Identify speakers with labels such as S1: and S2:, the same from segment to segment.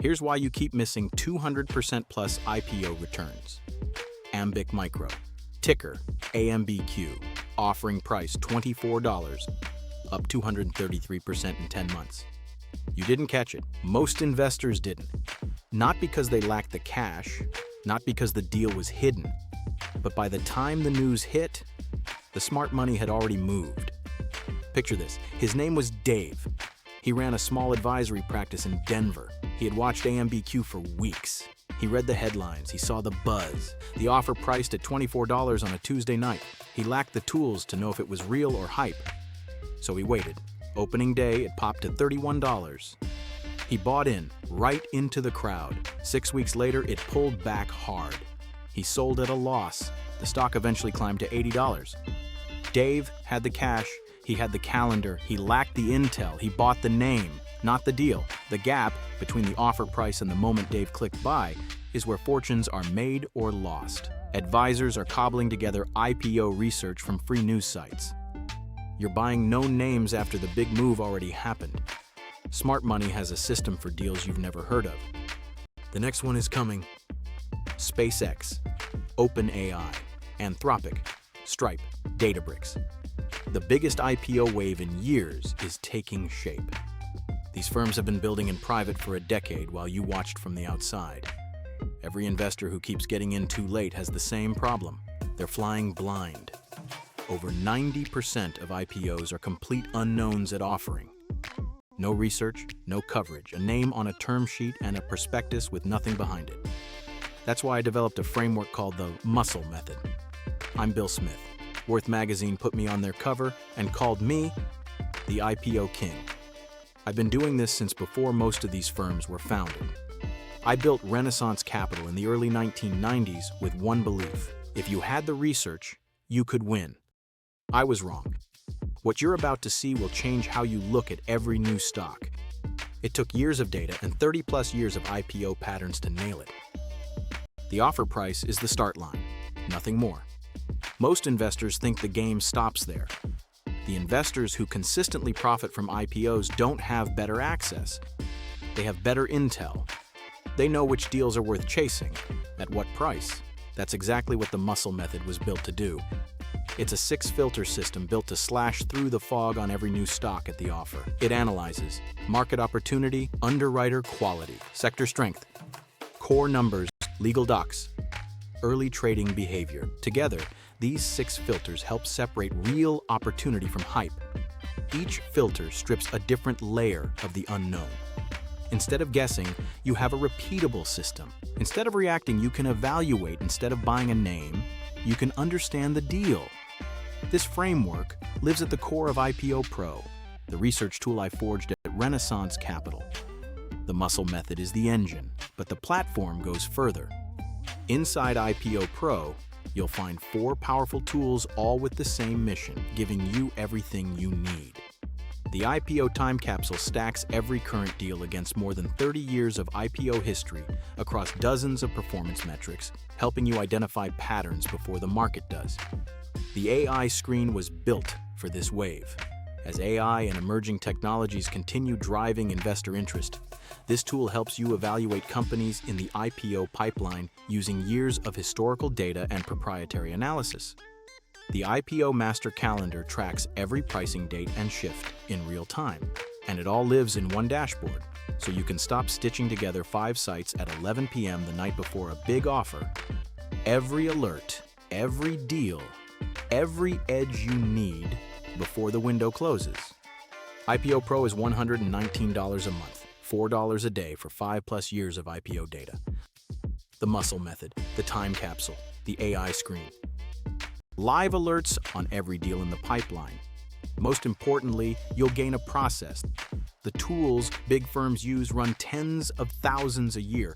S1: Here's why you keep missing 200% plus IPO returns. Ambic Micro, ticker AMBQ, offering price $24, up 233% in 10 months. You didn't catch it. Most investors didn't. Not because they lacked the cash, not because the deal was hidden, but by the time the news hit, the smart money had already moved. Picture this. His name was Dave. He ran a small advisory practice in Denver. He had watched AMBQ for weeks. He read the headlines, he saw the buzz, the offer priced at $24 on a Tuesday night. He lacked the tools to know if it was real or hype. So he waited. Opening day, it popped to $31. He bought in, right into the crowd. 6 weeks later, it pulled back hard. He sold at a loss. The stock eventually climbed to $80. Dave had the cash, he had the calendar, he lacked the intel, he bought the name, not the deal. The gap between the offer price and the moment Dave clicked buy is where fortunes are made or lost. Advisors are cobbling together IPO research from free news sites. You're buying known names after the big move already happened. Smart money has a system for deals you've never heard of. The next one is coming. SpaceX, OpenAI, Anthropic, Stripe, Databricks. The biggest IPO wave in years is taking shape. These firms have been building in private for a decade while you watched from the outside. Every investor who keeps getting in too late has the same problem. They're flying blind. Over 90% of IPOs are complete unknowns at offering. No research, no coverage, a name on a term sheet and a prospectus with nothing behind it. That's why I developed a framework called the Muscle Method. I'm Bill Smith. Worth Magazine put me on their cover and called me the IPO King. I've been doing this since before most of these firms were founded. I built Renaissance Capital in the early 1990s with one belief. If you had the research, you could win. I was wrong. What you're about to see will change how you look at every new stock. It took years of data and 30+ years of IPO patterns to nail it. The offer price is the start line, nothing more. Most investors think the game stops there. The investors who consistently profit from IPOs don't have better access. They have better intel. They know which deals are worth chasing, at what price. That's exactly what the Muscle Method was built to do. It's a 6-filter system built to slash through the fog on every new stock at the offer. It analyzes market opportunity, underwriter quality, sector strength, core numbers, legal docs, early trading behavior. Together, these 6 filters help separate real opportunity from hype. Each filter strips a different layer of the unknown. Instead of guessing, you have a repeatable system. Instead of reacting, you can evaluate. Instead of buying a name, you can understand the deal. This framework lives at the core of IPO Pro, the research tool I forged at Renaissance Capital. The Muscle Method is the engine, but the platform goes further. Inside IPO Pro, you'll find 4 powerful tools, all with the same mission, giving you everything you need. The IPO time capsule stacks every current deal against more than 30 years of IPO history across dozens of performance metrics, helping you identify patterns before the market does. The AI screen was built for this wave. As AI and emerging technologies continue driving investor interest, this tool helps you evaluate companies in the IPO pipeline using years of historical data and proprietary analysis. The IPO Master Calendar tracks every pricing date and shift in real time, and it all lives in one dashboard, so you can stop stitching together 5 sites at 11 p.m. the night before a big offer. Every alert, every deal, every edge you need before the window closes. IPO Pro is $119 a month, $4 a day for 5+ years of IPO data. The Muscle Method, the time capsule, the AI screen. Live alerts on every deal in the pipeline. Most importantly, you'll gain a process. The tools big firms use run tens of thousands a year.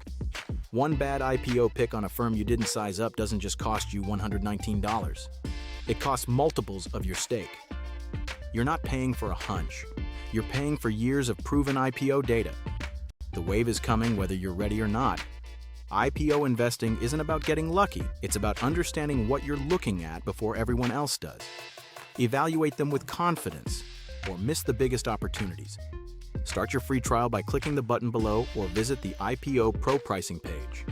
S1: One bad IPO pick on a firm you didn't size up doesn't just cost you $119. It costs multiples of your stake. You're not paying for a hunch. You're paying for years of proven IPO data. The wave is coming whether you're ready or not. IPO investing isn't about getting lucky. It's about understanding what you're looking at before everyone else does. Evaluate them with confidence, or miss the biggest opportunities. Start your free trial by clicking the button below or visit the IPO Pro pricing page.